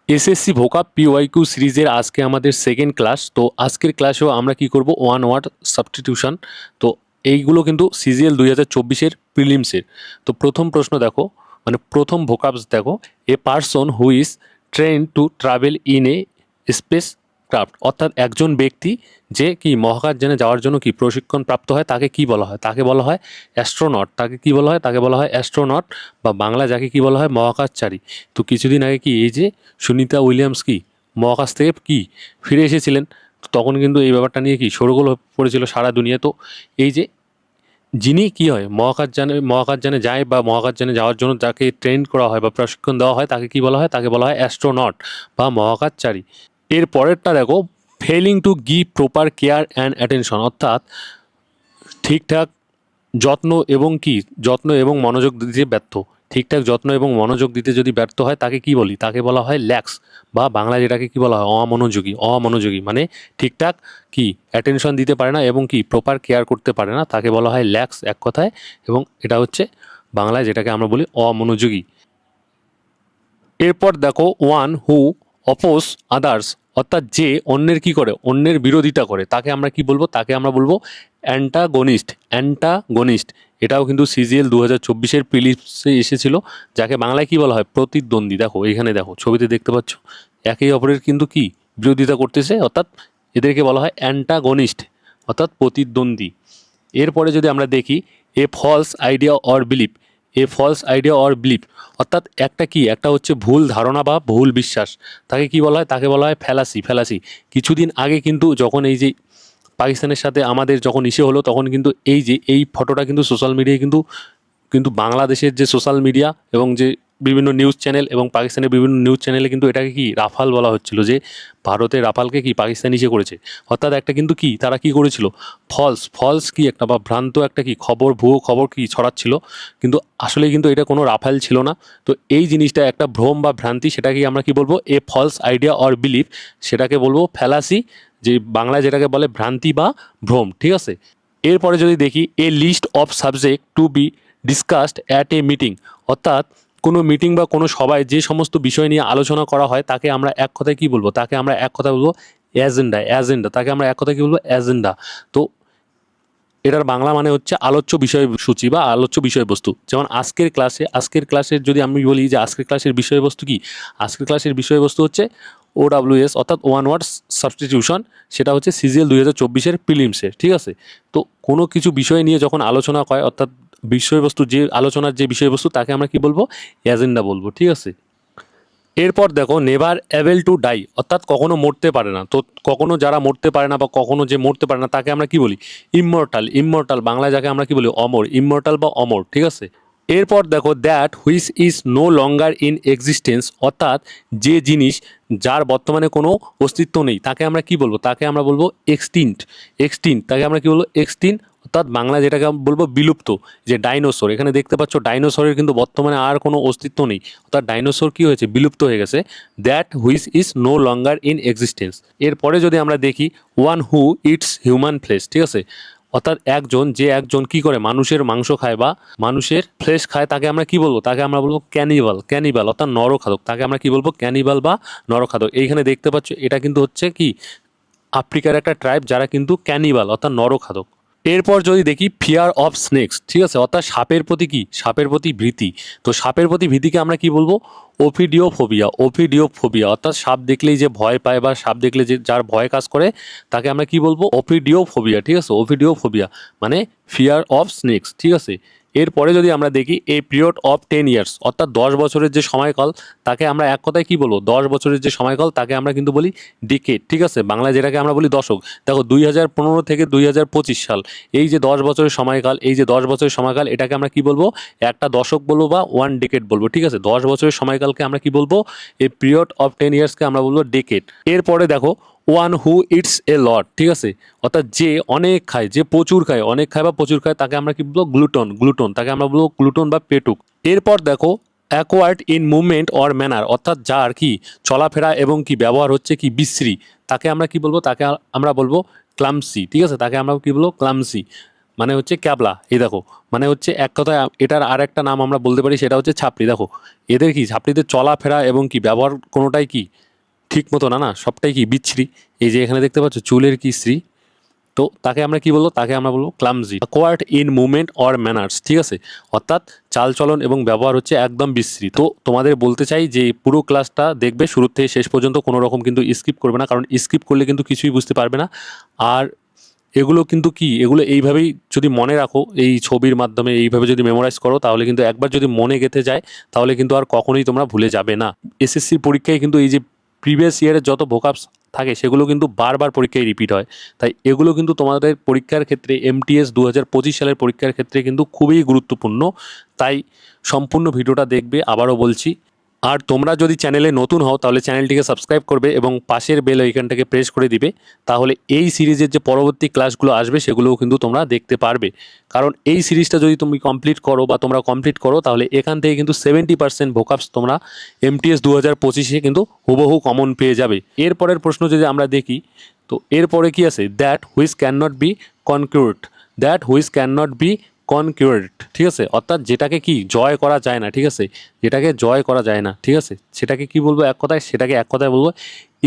SSC ভোকাব PYQ সিরিজের আজকে আমাদের সেকেন্ড ক্লাস। তো আজকের ক্লাসেও আমরা কি করব, ওয়ান ওয়ার্ড সাবস্টিটিউশন। তো এইগুলো কিন্তু সিজিএল 2024-এর প্রিলিমসের। তো প্রথম প্রশ্ন দেখো, মানে প্রথম ভোকাবস দেখো, a person who is train to travel in a space craft, অর্থাৎ একজন ব্যক্তি যে কি মহাকাশযানে যাওয়ার জন্য কি প্রশিক্ষণ প্রাপ্ত হয় তাকে কি বলা হয়, তাকে বলা হয় অ্যাস্ট্রোনট। তাকে কি বলা হয়, তাকে বলা হয় অ্যাস্ট্রোনট, বা বাংলা যাকে কি বলা হয় মহাকাশচারী। তো কিছুদিন আগে কি এই যে সুনিতা উইলিয়ামস কি মহাকাশ থেকে কি ফিরে এসেছিলেন, তো তখন কিন্তু এই ব্যাপারটা নিয়ে কি শোরগোল হয়ে পড়েছিল সারা দুনিয়া। তো এই যে যিনি কি হয় মহাকাশযানে যায় বা মহাকাশযানে যাওয়ার জন্য যাকে ট্রেন করা হয় বা প্রশিক্ষণ দেওয়া হয় তাকে কি বলা হয়, তাকে বলা হয় অ্যাস্ট্রোনট বা মহাকাশচারী। এর পরেরটা দেখো, failing to give proper care and attention, অর্থাৎ ঠিকঠাক যত্ন এবং মনোযোগ দিতে ব্যর্থ। ঠিকঠাক যত্ন এবং মনোযোগ দিতে যদি ব্যর্থ হয় তাকে কি বলি, তাকে বলা হয় ল্যাক্স, বা বাংলা যেটাকে কি বলা হয় অমনোযোগী মানে ঠিকঠাক কি অ্যাটেনশন দিতে পারে না এবং কি প্রপার কেয়ার করতে পারে না, তাকে বলা হয় ল্যাক্স এক কথায়। এবং এটা হচ্ছে বাংলায় যেটাকে আমরা বলি অমনোযোগী। এরপর দেখো, ওয়ান হু অপোজ আদার্স, অর্থাৎ যে অন্যের কি করে, অন্যের বিরোধিতা করে, তাকে আমরা কি বলবো, তাকে আমরা বলবো অ্যান্টাগনিস্ট। এটাও কিন্তু সিজিএল 2024-এর প্রিলিমসে এসেছিল, যাকে বাংলায় কি বলা হয় প্রতিদ্বন্দ্বী। দেখো এখানে দেখো ছবিতে দেখতে পাচ্ছ, একে অপরের কিন্তু কি বিরোধিতা করতেছে, অর্থাৎ এদেরকে বলা হয় অ্যান্টাগনিস্ট, অর্থাৎ প্রতিদ্বন্দ্বী। এরপরে যদি আমরা দেখি, a false idea or belief, অর্থাৎ একটা হচ্ছে ভুল ধারণা বা ভুল বিশ্বাস, তাকে কি বলা হয়, তাকে বলা হয় ফ্যালাসি। কিছুদিন আগে কিন্তু যখন এই যে পাকিস্তানের সাথে আমাদের যখন ইসে হলো, তখন কিন্তু এই ফটোটা কিন্তু সোশ্যাল মিডিয়ায় কিন্তু কিন্তু বাংলাদেশের যে সোশ্যাল মিডিয়া এবং যে বিভিন্ন নিউজ চ্যানেল এবং পাকিস্তানের বিভিন্ন নিউজ চ্যানেলে কিন্তু এটাকে কি রাফাল বলা হচ্ছিল, যে ভারতের রাফালকে কি পাকিস্তান ইসে করেছে। অর্থাৎ একটা কিন্তু কি তারা কি করেছিল, ফলস কি একটা বা ভ্রান্ত একটা কি ভুয়ো খবর কি ছড়াচ্ছিল, কিন্তু আসলে কিন্তু এটা কোনো রাফাল ছিল না। তো এই জিনিসটা একটা ভ্রম বা ভ্রান্তি, সেটাকে আমরা কি বলবো, a false idea or belief, সেটাকে বলবো ফ্যালাসি, যে বাংলায় যেটাকে বলে ভ্রান্তি বা ভ্রম, ঠিক আছে। এরপরে যদি দেখি, a list of subject to be discussed at a meeting, অর্থাৎ কোনো মিটিং বা কোনো সভায় যে সমস্ত বিষয় নিয়ে আলোচনা করা হয় তাকে আমরা এক কথায় কি বলবো, তাকে আমরা এক কথায় বলবো অ্যাজেন্ডা, তাকে আমরা এক কথায় কি বলবো, অ্যাজেন্ডা। তো এটার বাংলা মানে হচ্ছে আলোচ্য বিষয়সূচি বা আলোচ্য বিষয়বস্তু। যেমন আজকের ক্লাসের যদি আমি বলি যে আজকের ক্লাসের বিষয়বস্তু কি, আজকের ক্লাসের বিষয়বস্তু হচ্ছে OWS, অর্থাৎ ওয়ান ওয়ার্ড সাবস্টিটিউশন। সেটা হচ্ছে সিজিএল 2024-এর প্রিলিমসের, ঠিক আছে। তো কোনো কিছু বিষয় নিয়ে যখন আলোচনা হয়, অর্থাৎ আলোচনার যে বিষয়বস্তু তাকে আমরা কি বলবো, এজেন্ডা বলবো, ঠিক আছে। এরপর দেখো, নেভার অ্যাবেল টু ডাই, অর্থাৎ কখনো মরতে পারে না। তো কখনো যারা মরতে পারে না বা কখনো যে মরতে পারে না তাকে আমরা কি বলি, ইমমর্টাল বাংলায় যাকে আমরা কি বলি অমর, ইমমর্টাল বা অমর, ঠিক আছে। এরপর দেখো, that which is no longer in existence, অর্থাৎ যে জিনিস যার বর্তমানে কোনো অস্তিত্ব নেই তাকে আমরা কি বলবো, তাকে আমরা বলবো এক্সটিন্ট, তাকে আমরা কি বলবো এক্সটিন্ট, অর্থাৎ বাংলা যেটাকে আমরা বলবো বিলুপ্ত। যে ডাইনোসর, এখানে দেখতে পাচ্ছ ডাইনোসরের কিন্তু বর্তমানে আর কোনো অস্তিত্ব নেই, অর্থাৎ ডাইনোসর কি হয়েছে, বিলুপ্ত হয়ে গেছে। That which is no longer in existence. এরপরে যদি আমরা দেখি, one who eats human flesh, ঠিক আছে, অর্থাৎ একজন কি করে মানুষের মাংস খায় বা মানুষের ফ্লেশ খায়, তাকে আমরা কি বলবো, তাকে আমরা বলবো ক্যানিবাল, অর্থাৎ নরখাদক, তাকে আমরা কি বলবো, ক্যানিবাল বা নরখাদক। এইখানে দেখতে পাচ্ছ এটা কিন্তু হচ্ছে কি আফ্রিকার একটা ট্রাইব যারা কিন্তু ক্যানিবাল, অর্থাৎ নরখাদক। এরপর যদি দেখি, ফিয়ার অফ স্নেকস, ঠিক আছে, অর্থাৎ সাপের প্রতি ভীতি। তো সাপের প্রতি ভীতিকে আমরা কি বলবো, ওফিডিওফোবিয়া, অর্থাৎ সাপ দেখলেই যে ভয় পায় বা সাপ দেখলে যে যার ভয় কাজ করে তাকে আমরা কি বলবো, ওফিডিওফোবিয়া, ঠিক আছে। ওফিডিওফোবিয়া মানে ফিয়ার অফ স্নেকস, ঠিক আছে। এরপরে যদি আমরা দেখি, এ পিরিয়ড অফ 10 ইয়ার্স, অর্থাৎ 10 বছরের যে সময়কাল তাকে আমরা এক কথায় কি বলবো, 10 বছরের যে সময়কাল তাকে আমরা কিন্তু বলি ডিকেড, ঠিক আছে, বাংলায় যেটাকে আমরা বলি দশক। দেখো 2015 থেকে 2025 সাল, এই যে 10 বছরের সময়কাল, এটাকে আমরা কি বলবো, একটা দশক বলবো বা ওয়ান ডেকেড বলবো, ঠিক আছে। 10 বছরের সময়কালকে আমরা কি বলবো, এই পিরিয়ড অফ 10 ইয়ার্সকে আমরা বলবো ডেকেড। এরপরে দেখো, ওয়ান হু ইটস এ লট, ঠিক আছে, অর্থাৎ যে অনেক খায়, যে প্রচুর খায়, বা প্রচুর খায়, তাকে আমরা কি বলবো, গ্লুটন, তাকে আমরা বলবো গ্লুটন বা পেটুক। এরপর দেখো, acquired in movement or manner, অর্থাৎ যার কি চলাফেরা এবং কি ব্যবহার হচ্ছে কি বিশ্রী, তাকে আমরা কি বলবো, তাকে আমরা বলবো ক্লামসি, ঠিক আছে, তাকে আমরা কি বলবো, ক্লামসি। মানে হচ্ছে ক্যাবলা, এই দেখো মানে হচ্ছে এক কথায় এটার আর একটা নাম আমরা বলতে পারি, সেটা হচ্ছে ছাপড়ি। দেখো এদের কি ছাপড়িদের চলাফেরা এবং কি ব্যবহার কোনোটাই কি ঠিক মতো না, না সবটাই কি বিচ্ছিরি। এই যে এখানে দেখতে পাচ্ছ চুলের কি শ্রী, তো তাকে আমরা কি বলবো, তাকে আমরা বলবো clumsy. Acquired in movement or manners, ঠিক আছে, অর্থাৎ চালচলন এবং ব্যবহার হচ্ছে একদম বিশ্রী। তো তোমাদের বলতে চাই যে পুরো ক্লাসটা দেখবে শুরু থেকে শেষ পর্যন্ত, কোনো রকম কিন্তু স্কিপ করবে না, কারণ স্কিপ করলে কিন্তু কিছুই বুঝতে পারবে না। আর এগুলো কিন্তু কি, এগুলো এইভাবেই যদি মনে রাখো, এই ছবির মাধ্যমে এইভাবে যদি মেমোরাইজ করো, তাহলে কিন্তু একবার যদি মনে গেঁথে যায়, তাহলে কিন্তু আর কখনোই তোমরা ভুলে যাবে না। এসএসসির পরীক্ষায় কিন্তু এই যে প্রিভিয়াস ইয়ারের যত ভোকাবস থাকে সেগুলো কিন্তু বারবার পরীক্ষায় রিপিট হয়। তাই এগুলো কিন্তু তোমাদের পরীক্ষার ক্ষেত্রে এমটিএস 2025 সালের পরীক্ষার ক্ষেত্রে কিন্তু খুবই গুরুত্বপূর্ণ। তাই সম্পূর্ণ ভিডিওটা দেখবে, আবারও বলছি। আর তোমরা যদি চ্যানেলে নতুন হও তাহলে চ্যানেলটিকে সাবস্ক্রাইব করবে এবং পাশের বেল আইকনটাকে প্রেস করে দিবে, তাহলে এই সিরিজের যে পরবর্তী ক্লাসগুলো আসবে সেগুলোও কিন্তু তোমরা দেখতে পারবে। কারণ এই সিরিজটা যদি তুমি কমপ্লিট করো বা তোমরা কমপ্লিট করো, তাহলে এখান থেকে কিন্তু 70% ভোকাবস তোমরা এমটিএস 2025-এ কিন্তু হুবহু কমন পেয়ে যাবে। এরপরের প্রশ্ন যদি আমরা দেখি, তো এরপরে কি আছে, that which can not be concurred, that which can not be concurred, ঠিক আছে, অর্থাৎ যেটাকে কি জয় করা যায় না, ঠিক আছে, যেটাকে জয় করা যায় না, ঠিক আছে, সেটাকে কি বলবো এক কথায়, সেটাকে এক কথায় বলবো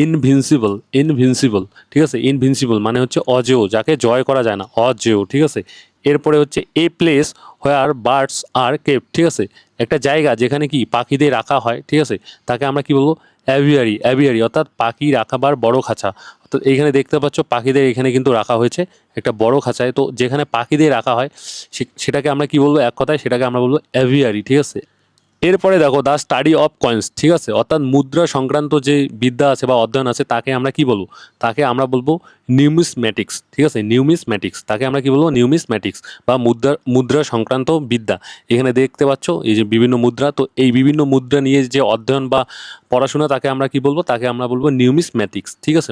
ইনভিনসিবল, ইনভিনসিবল, ঠিক আছে, ইনভিনসিবল মানে হচ্ছে অজেয়, যাকে জয় করা যায় না, অজেয়, ঠিক আছে। এরপরে হচ্ছে a place where birds are kept, ঠিক আছে, একটা জায়গা যেখানে কি পাখিদের রাখা হয়, ঠিক আছে, তাকে আমরা কি বলবো অ্যাভিয়ারি, অ্যাভিয়ারি অর্থাৎ পাখি রাখাবার বড় খাঁচা। অর্থাৎ এইখানে দেখতে পাচ্ছ পাখিদের এখানে কিন্তু রাখা হয়েছে একটা বড় খাঁচায়, তো যেখানে পাখিদের রাখা হয় সেটাকে আমরা কি বলবো এক কথায়, সেটাকে আমরা বলবো অ্যাভিয়ারি, ঠিক আছে। এরপরে দেখো দ্য স্টাডি অফ কয়েন্স, ঠিক আছে, অর্থাৎ মুদ্রা সংক্রান্ত যে বিদ্যা আছে বা অধ্যয়ন আছে তাকে আমরা কি বলবো, তাকে আমরা বলবো নিউমিসম্যাটিক্স, ঠিক আছে, নিউমিসম্যাটিক্স, তাকে আমরা কি বলবো নিউমিসম্যাটিক্স বা মুদ্রা মুদ্রা সংক্রান্ত বিদ্যা। এখানে দেখতে পাচ্ছ এই যে বিভিন্ন মুদ্রা, তো এই বিভিন্ন মুদ্রা নিয়ে যে অধ্যয়ন বা পড়াশোনা তাকে আমরা কি বলবো, তাকে আমরা বলবো নিউমিসম্যাটিক্স, ঠিক আছে।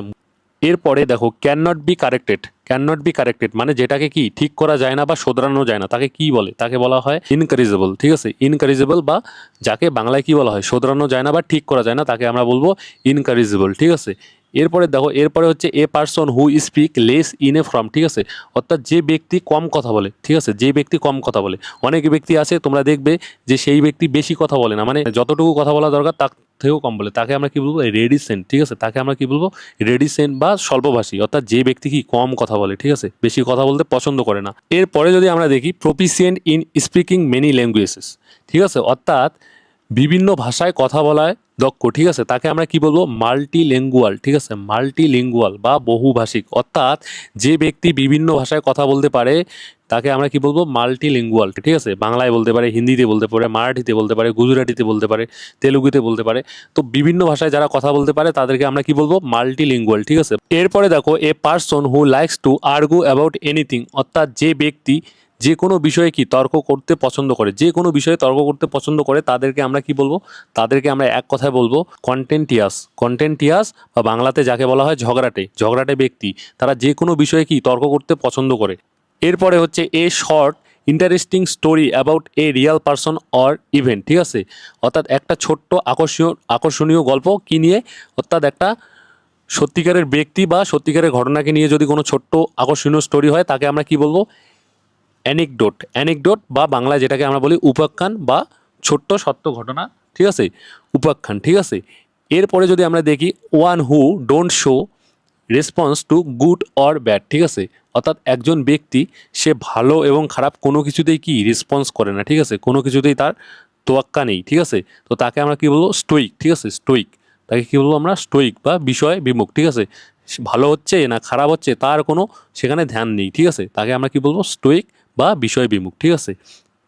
এরপরে দেখো can not B corrected, can not B corrected মানে যেটাকে কি ঠিক করা যায় না বা শোধরানো যায় না, তাকে কি বলে, তাকে বলা হয় ইনকারেজেবল, ঠিক আছে, ইনকারেজেবল বা যাকে বাংলায় কি বলা হয় শোধরানো যায় না বা ঠিক করা যায় না, তাকে আমরা বলবো ইনকারেজেবল, ঠিক আছে। এরপরে দেখো, এরপরে হচ্ছে এ person who speak less in a from, ঠিক আছে, অর্থাৎ যে ব্যক্তি কম কথা বলে, ঠিক আছে, যে ব্যক্তি কম কথা বলে। অনেক ব্যক্তি আছে তোমরা দেখবে যে সেই ব্যক্তি বেশি কথা বলে না, মানে যতটুকু কথা বলা দরকার তার থেকেও কম বলে, তাকে আমরা কি বলবো রেডিসেন্ট, ঠিক আছে, তাকে আমরা কি বলবো রেডিসেন্ট বা স্বল্পভাষী, অর্থাৎ যে ব্যক্তি কি কম কথা বলে, ঠিক আছে, বেশি কথা বলতে পছন্দ করে না। এরপরে যদি আমরা দেখি proficient in speaking many languages, ঠিক আছে, অর্থাৎ বিভিন্ন ভাষায় কথা বলায় দক্ষ, ঠিক আছে, তাকে আমরা কি বলবো মাল্টিলিঙ্গুয়াল, ঠিক আছে, মাল্টিলিঙ্গুয়াল বা বহুভাষিক, অর্থাৎ যে ব্যক্তি বিভিন্ন ভাষায় কথা বলতে পারে তাকে আমরা কি বলবো মাল্টিলিঙ্গুয়াল, ঠিক আছে, বাংলায় বলতে পারে, হিন্দিতে বলতে পারে, মারাঠিতে বলতে পারে, গুজরাটিতে বলতে পারে, তেলুগুতে বলতে পারে। তো বিভিন্ন ভাষায় যারা কথা বলতে পারে তাদেরকে আমরা কি বলবো মাল্টিলিঙ্গুয়াল, ঠিক আছে। এরপরে দেখো a person who likes to argue about anything, অর্থাৎ যে ব্যক্তি যে কোনো বিষয়ে কি তর্ক করতে পছন্দ করে, যে কোনো বিষয়ে তর্ক করতে পছন্দ করে তাদেরকে আমরা কি বলবো, তাদেরকে আমরা এক কথায় বলবো কন্টেন্টিয়াস, কন্টেন্টিয়াস বা বাংলাতে যাকে বলা হয় ঝগড়াটে, ঝগড়াটে ব্যক্তি, তারা যে কোনো বিষয়ে কি তর্ক করতে পছন্দ করে। এরপরে হচ্ছে a short interesting story about a Real person or event, ঠিক আছে, অর্থাৎ একটা ছোট্ট আকর্ষণীয় গল্প কি নিয়ে, অর্থাৎ একটা সত্যিকারের ব্যক্তি বা সত্যিকারের ঘটনাকে নিয়ে যদি কোনো ছোট্ট আকর্ষণীয় স্টোরি হয় তাকে আমরা কি বলবো অ্যানেকডোট, অ্যানেকডোট বা বাংলায় যেটাকে আমরা বলি উপাখ্যান বা ছোট্ট সত্য ঘটনা, ঠিক আছে, উপাখ্যান, ঠিক আছে। এরপরে যদি আমরা দেখি one who don't show response to good or bad, ঠিক আছে, অর্থাৎ একজন ব্যক্তি সে ভালো এবং খারাপ কোনো কিছুতেই কি রেসপন্স করে না, ঠিক আছে, কোনো কিছুতেই তার তোয়াক্কা নেই, ঠিক আছে, তো তাকে আমরা কি বলবো স্টোইক, ঠিক আছে, স্টোইক, তাকে কি বলবো আমরা স্টোইক বা বিষয় বিমুখ, ঠিক আছে, ভালো হচ্ছে না খারাপ হচ্ছে তার কোনো সেখানে ধ্যান নেই, ঠিক আছে, তাকে আমরা কি বলবো স্টোইক বা বিষয় বিমুখ, ঠিক আছে।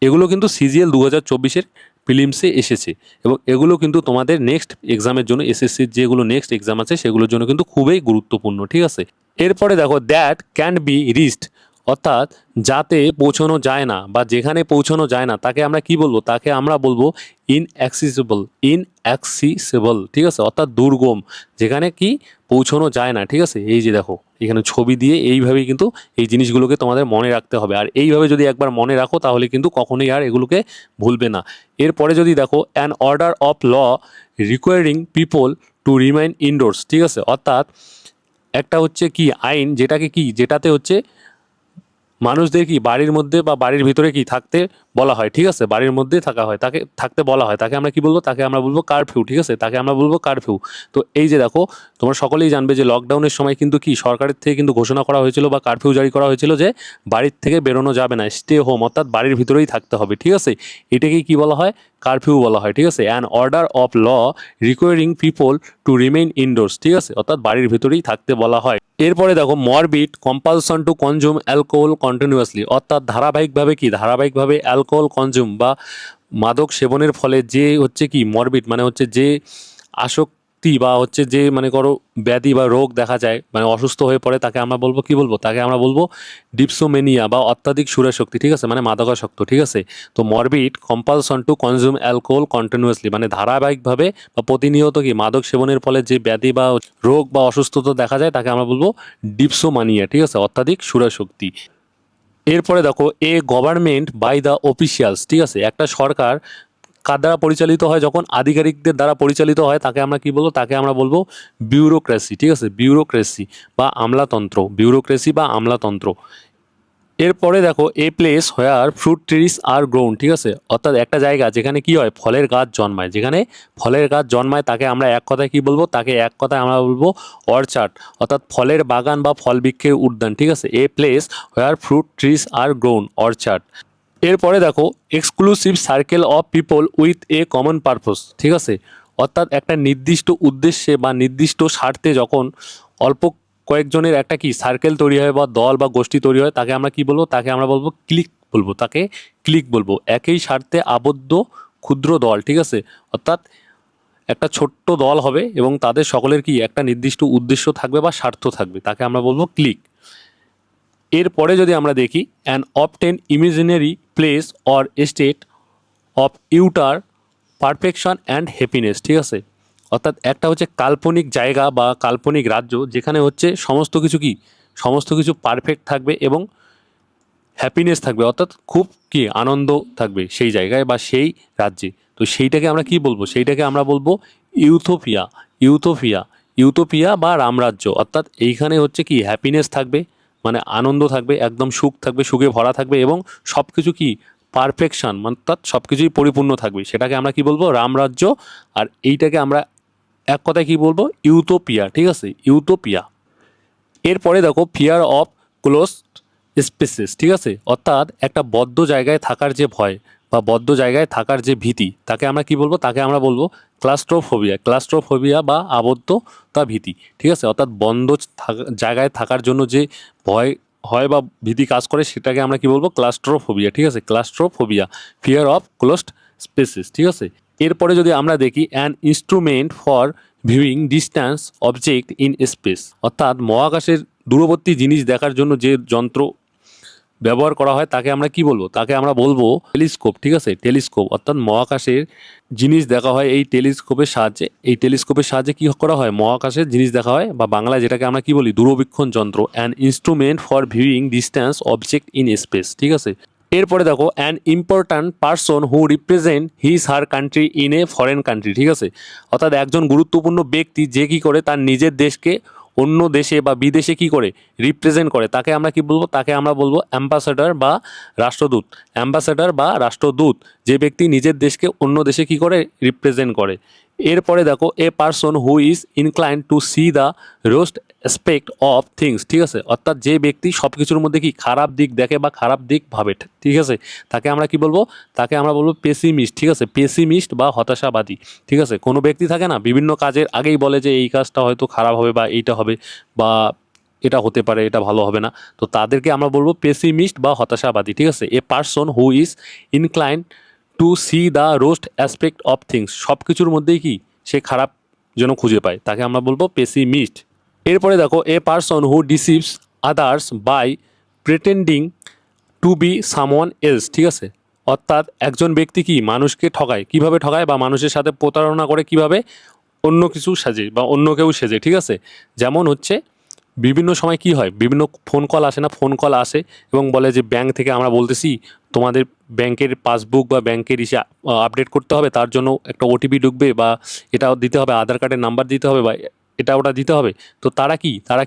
এগুলো কিন্তু সিজিএল 2024-এর প্রিলিমসে এসেছে এবং এগুলো কিন্তু তোমাদের নেক্সট এক্সামের জন্য এসএসসির যেগুলো নেক্সট এক্সাম আছে সেগুলোর জন্য কিন্তু খুবই গুরুত্বপূর্ণ, ঠিক আছে। এরপরে দেখো দ্যাট ক্যান বি রিচড, অর্থাৎ যাতে পৌঁছানো যায় না বা যেখানে পৌঁছানো যায় না তাকে আমরা কি বলবো, তাকে আমরা বলবো ইনঅ্যাক্সেসিবল, ইনঅ্যাক্সেসিবল, ঠিক আছে, অর্থাৎ দুর্গম, যেখানে কি পৌঁছানো যায় না, ঠিক আছে। এই যে দেখো এখানে ছবি দিয়ে এইভাবেই কিন্তু এই জিনিসগুলোকে তোমাদের মনে রাখতে হবে, আর এইভাবে যদি একবার মনে রাখো তাহলে কিন্তু কখনোই আর এগুলোকে ভুলবে না। এরপরে যদি দেখো an order of law requiring people to remain indoors, ঠিক আছে, অর্থাৎ একটা হচ্ছে কি আইন যেটাকে কি যেটাতে হচ্ছে মানুষদের কি বাড়ির মধ্যে বা বাড়ির ভিতরে কি থাকতে বলা হয়, ঠিক আছে, বাড়ির মধ্যে থাকা হয়, তাকে থাকতে বলা হয়, তাকে আমরা কি বলবো, তাকে আমরা বলবো কারফিউ, ঠিক আছে, তাকে আমরা বলবো কারফিউ। তো এই যে দেখো, তোমরা সকলেই জানবে যে লকডাউনের সময় কিন্তু কি সরকারের থেকে কিন্তু ঘোষণা করা হয়েছিল বা কারফিউ জারি করা হয়েছিল যে বাড়ির থেকে বেরোনো যাবে না, স্টে হোম, অর্থাৎ বাড়ির ভিতরেই থাকতে হবে, ঠিক আছে। এটাকে কি বলা হয়, কারফিউ বলা হয়, ঠিক আছে। An order of law requiring people to remain indoors, ঠিক আছে, অর্থাৎ বাড়ির ভিতরেই থাকতে বলা হয়। এরপরে দেখো morbid compulsion to consume alcohol continuously, অর্থাৎ ধারাবাহিকভাবে কি, ধারাবাহিকভাবে অ্যালকোহল কনজিউম বা মাদক সেবনের ফলে যে হচ্ছে কি মরবিড মানে হচ্ছে যে আসক্তি বা হচ্ছে যে মানে করো ব্যাধি বা রোগ দেখা যায়, মানে অসুস্থ হয়ে পড়ে, তাকে আমরা বলবো কি বলবো, তাকে আমরা বলবো ডিপসোমেনিয়া বা অত্যাধিক সুরাসক্তি, ঠিক আছে, মানে মাদকাসক্ত, ঠিক আছে। তো morbid compulsion to consume alcohol continuously মানে ধারাবাহিকভাবে বা প্রতিনিয়ত কি মাদক সেবনের ফলে যে ব্যাধি বা রোগ বা অসুস্থতা দেখা যায়, তাকে আমরা বলবো ডিপসোমানিয়া, ঠিক আছে, অত্যাধিক সুরাসক্তি। এরপরে দেখো a government by the officials, ঠিক আছে, একটা সরকার কার দ্বারা পরিচালিত হয়, যখন আধিকারিকদের দ্বারা পরিচালিত হয়, তাকে আমরা কি বলবো, তাকে আমরা বলবো বিউরোক্রেসি, ঠিক আছে, বিউরোক্রেসি বা আমলাতন্ত্র, বিউরোক্রেসি বা আমলাতন্ত্র। এরপরে দেখো এ place where fruit trees are grown, ঠিক আছে, অর্থাৎ একটা জায়গা যেখানে কি হয়, ফলের গাছ জন্মায়, যেখানে ফলের গাছ জন্মায়, তাকে আমরা এক কথায় কি বলবো, তাকে এক কথায় আমরা বলবো অর্চার্ড, অর্থাৎ ফলের বাগান বা ফল বৃক্ষের উদ্যান, ঠিক আছে। এ place where fruit trees are grown, orchard. এরপরে দেখো exclusive circle of people with a common purpose, ঠিক আছে, অর্থাৎ একটা নির্দিষ্ট উদ্দেশ্যে বা নির্দিষ্ট স্বার্থে যখন অল্প কয়েকজনের একটা কি সার্কেল তৈরি হয় বা দল বা গোষ্ঠী তৈরি হয়, তাকে আমরা কি বলবো, তাকে আমরা বলবো ক্লিক বলবো, তাকে ক্লিক বলবো, একই স্বার্থে আবদ্ধ ক্ষুদ্র দল, ঠিক আছে, অর্থাৎ একটা ছোট্ট দল হবে এবং তাদের সকলের কি একটা নির্দিষ্ট উদ্দেশ্য থাকবে বা স্বার্থ থাকবে, তাকে আমরা বলবো ক্লিক। এরপরে যদি আমরা দেখি an obtain imaginary place or state of utter perfection and happiness, ঠিক আছে, অর্থাৎ একটা হচ্ছে কাল্পনিক জায়গা বা কাল্পনিক রাজ্য যেখানে হচ্ছে সমস্ত কিছু কি, সমস্ত কিছু পারফেক্ট থাকবে এবং হ্যাপিনেস থাকবে, অর্থাৎ খুব কি আনন্দ থাকবে সেই জায়গায় বা সেই রাজ্যে। তো সেইটাকে আমরা কি বলবো, সেইটাকে আমরা বলবো ইউথোপিয়া, ইউথোপিয়া, ইউথোপিয়া বা রামরাজ্য, অর্থাৎ এইখানে হচ্ছে কি হ্যাপিনেস থাকবে, মানে আনন্দ থাকবে, একদম সুখ থাকবে, সুখে ভরা থাকবে এবং সব কিছু কি পারফেকশন, অর্থাৎ সব কিছুই পরিপূর্ণ থাকবে, সেটাকে আমরা কি বলবো, রামরাজ্য। আর এইটাকে আমরা এক কথায় কি বলবো, ইউথোপিয়া, ঠিক আছে, ইউথোপিয়া। এরপরে দেখো ফিয়ার অফ ক্লোজ স্পেসেস, ঠিক আছে, অর্থাৎ একটা বদ্ধ জায়গায় থাকার যে ভয় বা বদ্ধ জায়গায় থাকার যে ভীতি, তাকে আমরা কি বলবো, তাকে আমরা বলবো ক্লাস্ট্রোফোবিয়া, ক্লাস্ট্রোফোবিয়া বা আবদ্ধতা ভীতি, ঠিক আছে, অর্থাৎ বন্ধ জায়গায় থাকার জন্য যে ভয় হয় বা ভীতি কাজ করে, সেটাকে আমরা কি বলবো, ক্লাস্ট্রোফোবিয়া, ঠিক আছে, claustrophobia, fear of closed spaces, ঠিক আছে। এরপরে যদি আমরা দেখি an instrument for viewing distance object in space, অর্থাৎ মহাকাশের দূরবর্তী জিনিস দেখার জন্য যে যন্ত্র ব্যবহার করা হয়, তাকে আমরা কি বলবো, তাকে আমরা বলবো টেলিস্কোপ, ঠিক আছে, টেলিস্কোপ, অর্থাৎ মহাকাশের জিনিস দেখা হয় এই টেলিস্কোপের সাহায্যে। এই টেলিস্কোপের সাহায্যে কি করা হয়, মহাকাশের জিনিস দেখা হয়, বা বাংলায় যেটাকে আমরা কি বলি, দূরবীক্ষণ যন্ত্র, an instrument for viewing distance object in space, ঠিক আছে। এরপরে দেখো an important person who represent his her country in a foreign country, ঠিক আছে, অর্থাৎ একজন গুরুত্বপূর্ণ ব্যক্তি যে কি করে তার নিজের দেশকে অন্য দেশে বা বিদেশে কি করে রিপ্রেজেন্ট করে, তাকে আমরা কি বলবো, তাকে আমরা বলবো অ্যাম্বাসাডার বা রাষ্ট্রদূত, অ্যাম্বাসাডার বা রাষ্ট্রদূত, যে ব্যক্তি নিজের দেশকে অন্য দেশে কি করে রিপ্রেজেন্ট করে। এরপরে দেখো a person who is incline two C the roast aspect of things, ঠিক আছে, অর্থাৎ যে ব্যক্তি সব কিছুর মধ্যে কি খারাপ দিক দেখে বা খারাপ দিক ভাবে, ঠিক আছে, তাকে আমরা কি বলবো, তাকে আমরা বলবো পেসিমিস্ট, ঠিক আছে, পেসিমিস্ট বা হতাশাবাদী, ঠিক আছে। কোনো ব্যক্তি থাকে না বিভিন্ন কাজের আগেই বলে যে এই কাজটা হয়তো খারাপ হবে বা এইটা হবে বা এটা হতে পারে, এটা ভালো হবে না, তো তাদেরকে আমরা বলবো পেসিমিস্ট বা হতাশাবাদী, ঠিক আছে। এ person who is incline two C the roast aspect of things, সব কিছুর মধ্যেই কি সে খারাপ যেন খুঁজে পায়, তাকে আমরা বলবো পেসিমিস্ট। এরপরে দেখো a person who deceives others by pretending to be someone else, ঠিক আছে, অর্থাৎ একজন ব্যক্তি কি মানুষকে ঠকায়, কিভাবে ঠকায় বা মানুষের সাথে প্রতারণা করে কিভাবে, অন্য কিছু সাজে বা অন্য কেউ সেজে, ঠিক আছে। যেমন হচ্ছে বিভিন্ন সময় কি হয়, বিভিন্ন ফোন কল আসে না, ফোন কল আসে এবং বলে যে ব্যাংক থেকে আমরা বলতেছি তোমাদের ব্যাংকের পাসবুক বা ব্যাংকের ইসে আপডেট করতে হবে, তার জন্য একটা ওটিপি ঢুকবে বা এটা দিতে হবে, আধার কার্ডের নাম্বার দিতে হবে বা এটা ওটা দিতে হবে। তো তারা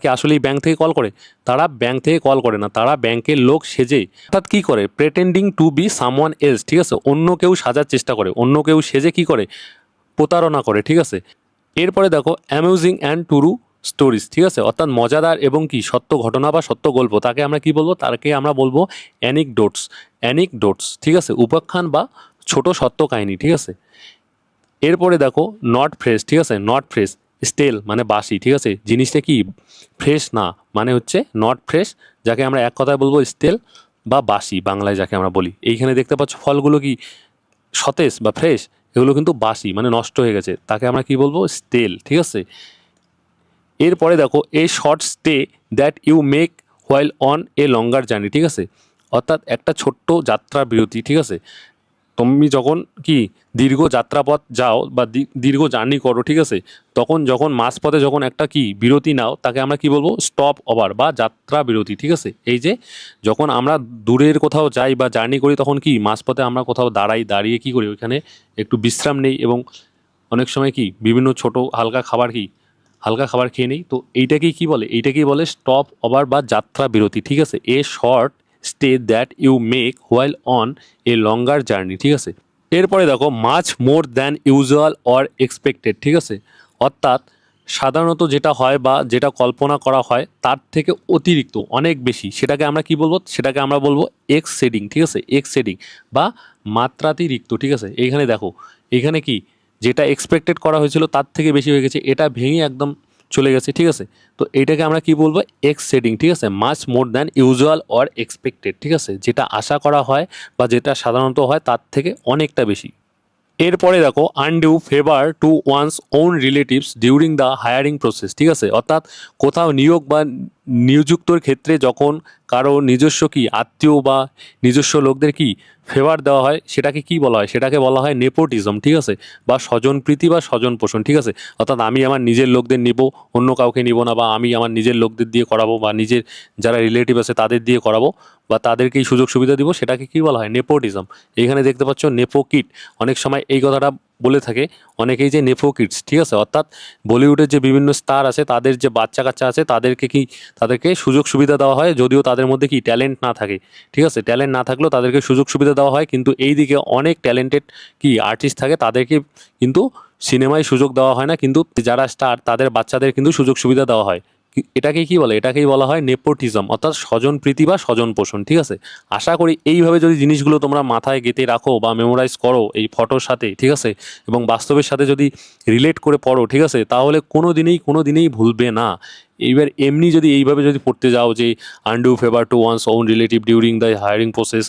কি আসলেই ব্যাংক থেকে কল করে? তারা ব্যাংক থেকে কল করে না, তারা ব্যাংকের লোক সেজে, অর্থাৎ কী করে, প্রেটেন্ডিং টু বি সামওয়ান এলস, ঠিক আছে, অন্য কেউ সাজার চেষ্টা করে, অন্য কেউ সেজে কী করে, প্রতারণা করে, ঠিক আছে। এরপরে দেখো অ্যামিউজিং অ্যান্ড ট্রু স্টোরিজ, ঠিক আছে, অর্থাৎ মজাদার এবং কি সত্য ঘটনা বা সত্য গল্প, তাকে আমরা কি বলবো, তাকে আমরা বলবো অ্যানিকডোটস, ঠিক আছে, উপাখ্যান বা ছোট সত্য কাহিনী, ঠিক আছে। এরপরে দেখো নট ফ্রেশ, ঠিক আছে, নট ফ্রেশ, স্টেল মানে বাসি, ঠিক আছে, জিনিসটা কি ফ্রেশ না, মানে হচ্ছে নট ফ্রেশ, যাকে আমরা এক কথায় বলবো স্টেল বা বাসি, বাংলায় যাকে আমরা বলি। এইখানে দেখতে পাচ্ছ ফলগুলো কি সতেজ বা ফ্রেশ, এগুলো কিন্তু বাসি মানে নষ্ট হয়ে গেছে, তাকে আমরা কি বলবো, স্টেল, ঠিক আছে। এরপরে দেখো a short stay that you make while on a longer journey, ঠিক আছে, অর্থাৎ একটা ছোট্ট যাত্রা বিরতি, ঠিক আছে, তুমি যখন কি দীর্ঘ যাত্রাপথ যাও বা দীর্ঘ জার্নি করো, ঠিক আছে, তখন যখন মাঝপথে যখন একটা কি বিরতি নাও, তাকে আমরা কি বলবো, স্টপ ওভার বা যাত্রা বিরতি, ঠিক আছে। এই যে যখন আমরা দূরের কোথাও যাই বা জার্নি করি, তখন কি মাঝপথে আমরা কোথাও দাঁড়িয়ে কি করি, ওইখানে একটু বিশ্রাম নেই এবং অনেক সময় কি বিভিন্ন ছোট হালকা খাবার খেয়ে নেই। তো এইটাকেই কি বলে, এইটাকেই বলে স্টপ ওভার বা যাত্রা বিরতি, ঠিক আছে, a short stay that you make while on a longer journey, ঠিক আছে। এরপরে দেখো much more than usual or expected, ঠিক আছে, অর্থাৎ সাধারণত যেটা হয় বা যেটা কল্পনা করা হয় তার থেকে অতিরিক্ত অনেক বেশি, সেটাকে আমরা কি বলবো, সেটাকে আমরা বলবো এক্সসিডিং, ঠিক আছে, এক্সসিডিং বা মাত্রাতিরিক্ত, ঠিক আছে। এইখানে দেখো, এখানে কি যেটা এক্সপেক্টেড করা হয়েছিল তার থেকে বেশি হয়ে গেছে, এটা ভেঙে একদম চলে গেছে, ঠিক আছে। তো এটাকে আমরা কি বলবো, এক্সসিডিং, ঠিক আছে, much more than usual or expected, ঠিক আছে, যেটা আশা করা হয় বা যেটা সাধারণত হয় তার থেকে অনেকটা বেশি। এরপরে দেখো undue favour to one's own relatives during the hiring process, ঠিক আছে, অর্থাৎ কোথাও নিয়োগ বা নিযুক্তর ক্ষেত্রে যখন কারো নিজস্ব কি আত্মীয় বা নিজস্ব লোকদের কি ফেভার দেওয়া হয়, সেটাকে কি বলা হয়, সেটাকে বলা হয় নেপোটিজম, ঠিক আছে, বা স্বজনপ্রীতি বা স্বজন পোষণ, ঠিক আছে, অর্থাৎ আমি আমার নিজের লোকদের নিব, অন্য কাউকে নিব না, বা আমি আমার নিজের লোকদের দিয়ে করাবো বা নিজের যারা রিলেটিভ আছে তাদের দিয়ে করাবো বা তাদেরকেই সুযোগ সুবিধা দিব, সেটাকে কি বলা হয়, নেপোটিজম। এখানে দেখতে পাচ্ছ নেপোকিট, অনেক সময় এই কথাটা বলে থাকে অনেকেই যে নেপোকিডস, ঠিক আছে, অর্থাৎ বলিউডের যে বিভিন্ন স্টার আছে তাদের যে বাচ্চা কাচ্চা আছে তাদেরকে সুযোগ সুবিধা দেওয়া হয়, যদিও তাদের মধ্যে কি ট্যালেন্ট না থাকে, ঠিক আছে, ট্যালেন্ট না থাকলেও তাদেরকে সুযোগ সুবিধা দেওয়া হয়, কিন্তু এই দিকে অনেক ট্যালেন্টেড কি আর্টিস্ট থাকে, তাদেরকে কিন্তু সিনেমায় সুযোগ দেওয়া হয় না, কিন্তু যারা স্টার তাদের বাচ্চাদের কিন্তু সুযোগ সুবিধা দেওয়া হয়। এটাকেই কি বলে, এটাকেই বলা হয় নেপোটিজম, অর্থাৎ স্বজন প্রীতি বা স্বজন পোষণ, ঠিক আছে। আশা করি এইভাবে যদি জিনিসগুলো তোমরা মাথায় গেঁথে রাখো বা মেমোরাইজ করো এই ফটোর সাথে, ঠিক আছে, এবং বাস্তবের সাথে যদি রিলেট করে পড়ো, ঠিক আছে, তাহলে কোনো দিনেই ভুলবে না। এইবার এমনি যদি এইভাবে যদি পড়তে যাও যে undue favour to one's own relative during the hiring process,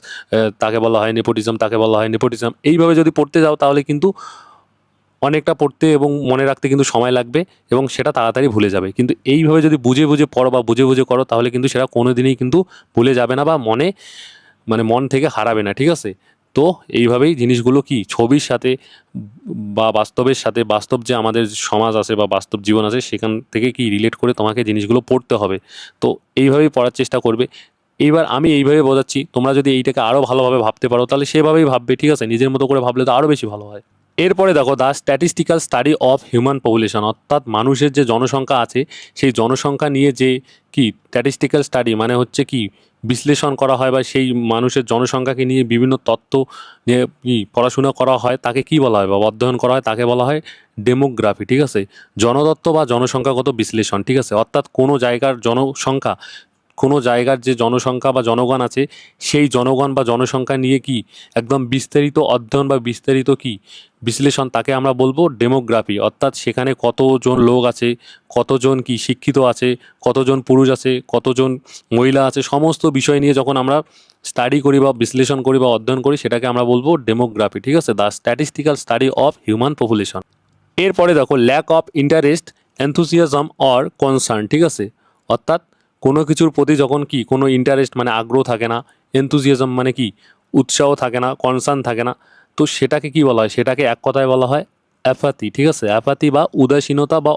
তাকে বলা হয় নেপোটিজম, এইভাবে যদি পড়তে যাও তাহলে কিন্তু অনেকটা পড়তে এবং মনে রাখতে কিন্তু সময় লাগবে এবং সেটা তাড়াতাড়ি ভুলে যাবে। কিন্তু এইভাবে যদি বুঝে বুঝে পড়ো বা বুঝে বুঝে করো তাহলে কিন্তু সেটা কোনো দিনই কিন্তু ভুলে যাবে না বা মন থেকে হারাবে না, ঠিক আছে। তো এইভাবেই জিনিসগুলো কি ছবির সাথে বা বাস্তবের সাথে, বাস্তব যে আমাদের সমাজ আছে বা বাস্তব জীবন আছে সেখান থেকে কি রিলেট করে তোমাকে জিনিসগুলো পড়তে হবে। তো এইভাবেই পড়ার চেষ্টা করবে। এইবার আমি এইভাবে বোঝাচ্ছি, তোমরা যদি এইটাকে আরও ভালোভাবে ভাবতে পারো তাহলে সেভাবেই ভাববে, ঠিক আছে, নিজের মতো করে ভাবলে তো আরও বেশি ভালো হয়। এরপরে দেখো the statistical study of human population, অর্থাৎ মানুষের যে জনসংখ্যা আছে সেই জনসংখ্যা নিয়ে যে কি স্ট্যাটিস্টিক্যাল স্টাডি মানে হচ্ছে কি বিশ্লেষণ করা হয় বা সেই মানুষের জনসংখ্যাকে নিয়ে বিভিন্ন তত্ত্ব নিয়ে কি পড়াশোনা করা হয় তাকে কি বলা হয় বা অধ্যয়ন করা হয় তাকে বলা হয় ডেমোগ্রাফি, ঠিক আছে, জনতত্ত্ব বা জনসংখ্যাগত বিশ্লেষণ, ঠিক আছে, অর্থাৎ কোনো জায়গার যে জনসংখ্যা বা জনগণ আছে সেই জনগণ বা জনসংখ্যা নিয়ে কি একদম বিস্তারিত অধ্যয়ন বা বিস্তারিত কি বিশ্লেষণ, তাকে আমরা বলবো ডেমোগ্রাফি। অর্থাৎ সেখানে কতজন লোক আছে, কতজন কি শিক্ষিত আছে, কতজন পুরুষ আছে, কতজন মহিলা আছে, সমস্ত বিষয় নিয়ে যখন আমরা স্টাডি করি বা বিশ্লেষণ করি বা অধ্যয়ন করি সেটাকে আমরা বলবো ডেমোগ্রাফি, ঠিক আছে, the statistical study of human population. এরপরে দেখো lack of interest, enthusiasm or concern, ঠিক আছে, অর্থাৎ কোনো কিছুর প্রতি যখন কি কোনো ইন্টারেস্ট মানে আগ্রহ থাকে না, এনথুসিয়াজম মানে কি উৎসাহ থাকে না, কনসার্ন থাকে না, তো সেটাকে কি বলা হয়, সেটাকে এক কথায় বলা হয় অ্যাপাথি, ঠিক আছে, অ্যাপাথি বা উদাসীনতা বা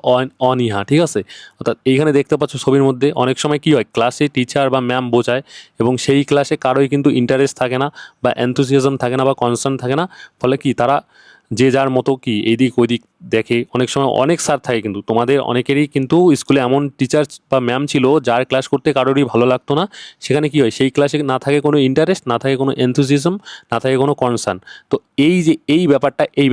অনীহা, ঠিক আছে। অর্থাৎ এইখানে দেখতে পাচ্ছ ছবির মধ্যে অনেক সময় কি হয় ক্লাসে টিচার বা ম্যাম বোঝায় এবং সেই ক্লাসে কারোই কিন্তু ইন্টারেস্ট থাকে না বা এনথুসিয়াজম থাকে না বা কনসার্ন থাকে না, ফলে কি তারা যে যার মতো কি এইদিক ওইদিক দেখে। অনেক সময় অনেক স্যার থাকে, কিন্তু তোমাদের অনেকেরই কিন্তু স্কুলে এমন টিচার বা ম্যাম ছিল যার ক্লাস করতে কারোরই ভালো লাগতো না। সেখানে কি হয়, সেই ক্লাসে না থাকে কোনো ইন্টারেস্ট, না থাকে কোনো এনথুজিজম, না থাকে কোনো কনসার্ন। তো এই যে এই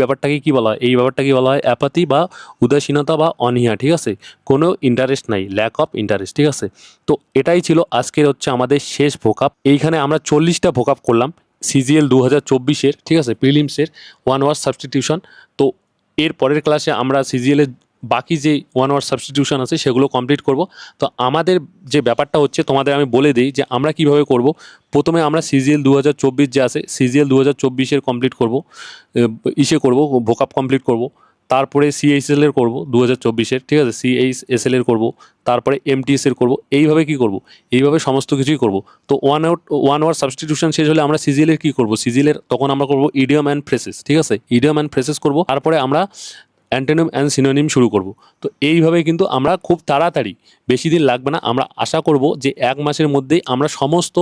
ব্যাপারটাকে কি বলা হয়, এই ব্যাপারটাকে বলা হয় অ্যাপাথি বা উদাসীনতা বা অনীহা। ঠিক আছে, কোনো ইন্টারেস্ট নাই, ল্যাক অফ ইন্টারেস্ট। ঠিক আছে, তো এটাই ছিল আজকের হচ্ছে আমাদের শেষ ভোকাপ। এইখানে আমরা 40টা ভোকাপ করলাম সিজিএল 2024-এর। ঠিক আছে, প্রিলিমসের ওয়ান ওয়ার্ড সাবস্টিটিউশন। তো এর পরের ক্লাসে আমরা সিজিএলের বাকি যে ওয়ান ওয়ার্ড সাবস্টিটিউশন আছে সেগুলো কমপ্লিট করব। তো আমাদের যে ব্যাপারটা হচ্ছে তোমাদের আমি বলে দিই যে আমরা কিভাবে করব। প্রথমে আমরা সিজিএল 2024 যে আছে, সিজিএল 2024-এর কমপ্লিট করব, করব ভোকাপ কমপ্লিট করব। তারপরে সিএইচএল এর করবো 2024-এর। ঠিক আছে, সিএইচএসএল এর করবো, তারপরে এমটিএস এর করবো। এইভাবে কি করব, এইভাবে সমস্ত কিছুই করব। তো ওয়ান ওয়ার্ড সাবস্টিটিউশন শেষ হলে আমরা সিজিএল এর কী করবো, সিজিএল এর তখন আমরা করবো ইডিয়ম অ্যান্ড ফ্রেসেস। ঠিক আছে, ইডিয়ম অ্যান্ড ফ্রেসেস করবো, তারপরে আমরা অ্যান্টোনিম অ্যান্ড সিনোনিম শুরু করব। তো এইভাবে কিন্তু আমরা খুব তাড়াতাড়ি, বেশি দিন লাগবে না, আমরা আশা করব যে 1 মাসের মধ্যেই আমরা সমস্ত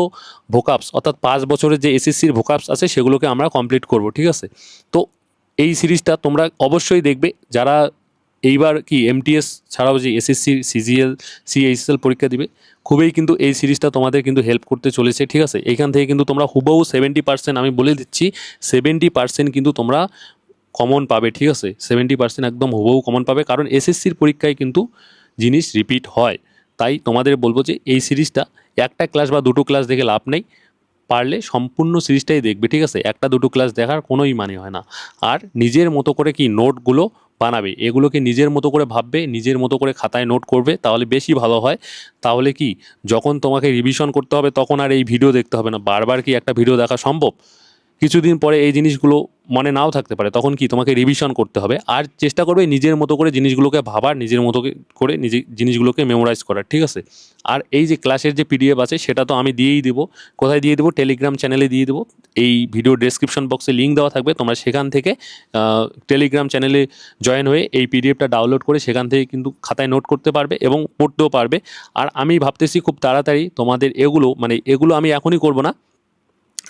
ভোকাপস, অর্থাৎ 5 বছরের যে এসএসসির ভোকাপস আছে সেগুলোকে আমরা কমপ্লিট করব। ঠিক আছে, তো এই সিরিজটা তোমরা অবশ্যই দেখবে যারা এইবার কি এমটিএস ছাড়াও যে এসএসসি, সিজিএল, সিএইচএল পরীক্ষা দিবে। খুবই কিন্তু এই সিরিজটা তোমাদের কিন্তু হেল্প করতে চলেছে। ঠিক আছে, এইখান থেকে কিন্তু তোমরা হুবহু 70%, আমি বলে দিচ্ছি 70% কিন্তু তোমরা কমন পাবে। ঠিক আছে, 70% একদম হুবহু কমন পাবে, কারণ এসএসসির পরীক্ষায় কিন্তু জিনিস রিপিট হয়। তাই তোমাদের বলবো যে এই সিরিজটা একটা ক্লাস বা দুটো ক্লাস দেখে লাভ নেই, পারলে সম্পূর্ণ সিরিজটাই দেখবে। ঠিক আছে, একটা দুটো ক্লাস দেখার কোনোই মানে হয় না। আর নিজের মতো করে কি নোটগুলো বানাবে, এগুলোকে নিজের মতো করে ভাববে, নিজের মতো করে খাতায় নোট করবে, তাহলে বেশি ভালো হয়। তাহলে কি যখন তোমাকে রিভিশন করতে হবে তখন আর এই ভিডিও দেখতে হবে না। বারবার কি একটা ভিডিও দেখা সম্ভব? কিছুদিন পরে এই জিনিসগুলো মনে নাও থাকতে পারে, তখন কি তোমাকে রিভিশন করতে হবে। আর চেষ্টা করবে নিজের মতো করে জিনিসগুলোকে ভাবার, নিজের মতো করে নিজে জিনিসগুলোকে মেমোরাইজ করার। ঠিক আছে, আর এই যে ক্লাসের যে পিডিএফ আছে সেটা তো আমি দিয়েই দেবো। কোথায় দিয়ে দেবো? টেলিগ্রাম চ্যানেলে দিয়ে দেবো। এই ভিডিও ডেসক্রিপশন বক্সে লিঙ্ক দেওয়া থাকবে, তোমরা সেখান থেকে টেলিগ্রাম চ্যানেলে জয়েন হয়ে এই পিডিএফটা ডাউনলোড করে সেখান থেকে কিন্তু খাতায় নোট করতে পারবে এবং পড়তেও পারবে। আর আমি ভাবতেছি খুব তাড়াতাড়ি তোমাদের এগুলো আমি এখনই করব না,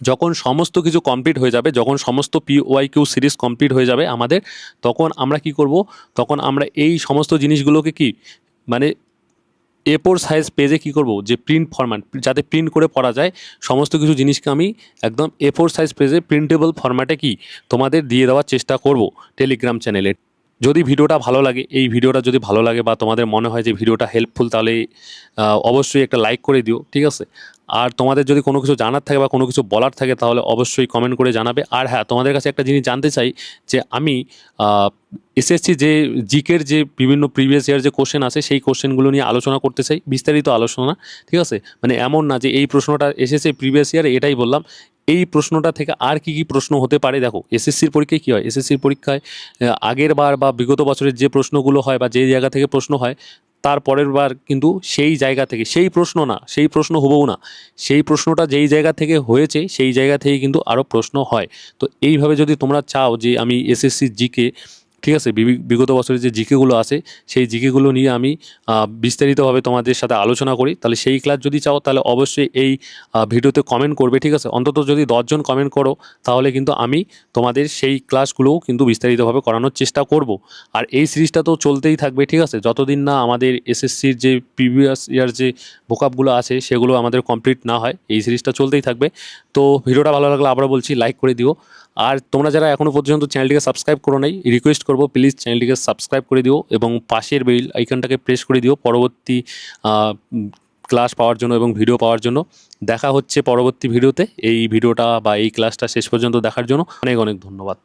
যখন সমস্ত কিছু কমপ্লিট হয়ে যাবে, যখন সমস্ত PYQ সিরিজ কমপ্লিট হয়ে যাবে আমাদের, তখন আমরা কি করব, তখন আমরা এই সমস্ত জিনিসগুলোকে কি মানে A4 সাইজ পেজে কি করব, যে প্রিন্ট ফরম্যাট, যাতে প্রিন্ট করে পড়া যায়, সমস্ত কিছু জিনিসকে আমি একদম A4 সাইজ পেজে প্রিন্টেবল ফরম্যাটে কি তোমাদের দিয়ে দেওয়ার চেষ্টা করব টেলিগ্রাম চ্যানেলে। যদি ভিডিওটা ভালো লাগে, এই ভিডিওটা যদি ভালো লাগে বা তোমাদের মনে হয় যে ভিডিওটা হেল্পফুল, তাহলে অবশ্যই একটা লাইক করে দিও। ঠিক আছে, আর তোমাদের যদি কোনো কিছু জানার থাকে বা কোনো কিছু বলার থাকে তাহলে অবশ্যই কমেন্ট করে জানাবে। আর হ্যাঁ, তোমাদের কাছে একটা জিনিস জানতে চাই যে আমি এসএসসি যে জিকের যে বিভিন্ন প্রিভিয়াস ইয়ার যে কোশ্চেন আছে সেই কোশ্চেনগুলো নিয়ে আলোচনা করতে চাই, বিস্তারিত আলোচনা। ঠিক আছে, এমন না যে এই প্রশ্নটা এসেছে প্রিভিয়াস ইয়ারে এটাই বললাম, এই প্রশ্নটা থেকে আর কি কি প্রশ্ন হতে পারে। দেখো এসএসসির পরীক্ষায় কী হয়, এসএসসির পরীক্ষায় আগের বার বা বিগত বছরের যে প্রশ্নগুলো হয় বা যে জায়গা থেকে প্রশ্ন হয়, তার পরের বার কিন্তু সেই জায়গা থেকে সেই প্রশ্ন না, সেই প্রশ্ন হুবহু না, সেই প্রশ্নটা যেই জায়গা থেকে হয়েছে সেই জায়গা থেকে কিন্তু আরও প্রশ্ন হয়। তো এইভাবে যদি তোমরা চাও যে আমি এসএসসি জিকে, ঠিক আছে, বিগত বছরের যে জিকেগুলো আছে সেই জিকেগুলো নিয়ে আমি বিস্তারিতভাবে তোমাদের সাথে আলোচনা করি, তাহলে সেই ক্লাস যদি চাও তাহলে অবশ্যই এই ভিডিওতে কমেন্ট করবে। ঠিক আছে, অন্তত যদি 10 জন কমেন্ট করো তাহলে কিন্তু আমি তোমাদের সেই ক্লাসগুলোও কিন্তু বিস্তারিতভাবে করানোর চেষ্টা করব। আর এই সিরিজটা তো চলতেই থাকবে। ঠিক আছে, যতদিন না আমাদের এসএসসির যে প্রিভিয়াস ইয়ার যে ভোকাপগুলো আছে সেগুলো আমাদের কমপ্লিট না হয়, এই সিরিজটা চলতেই থাকবে। তো ভিডিওটা ভালো লাগলে আবার বলছি লাইক করে দিও। আর তোমরা যারা এখনও পর্যন্ত চ্যানেলটিকে সাবস্ক্রাইব করো নাই, রিকোয়েস্ট করবো প্লিজ চ্যানেলটিকে সাবস্ক্রাইব করে দিও এবং পাশের বেল আইকনটাকে প্রেস করে দিও পরবর্তী ক্লাস পাওয়ার জন্য এবং ভিডিও পাওয়ার জন্য। দেখা হচ্ছে পরবর্তী ভিডিওতে। এই ভিডিওটা বা এই ক্লাসটা শেষ পর্যন্ত দেখার জন্য অনেক অনেক ধন্যবাদ।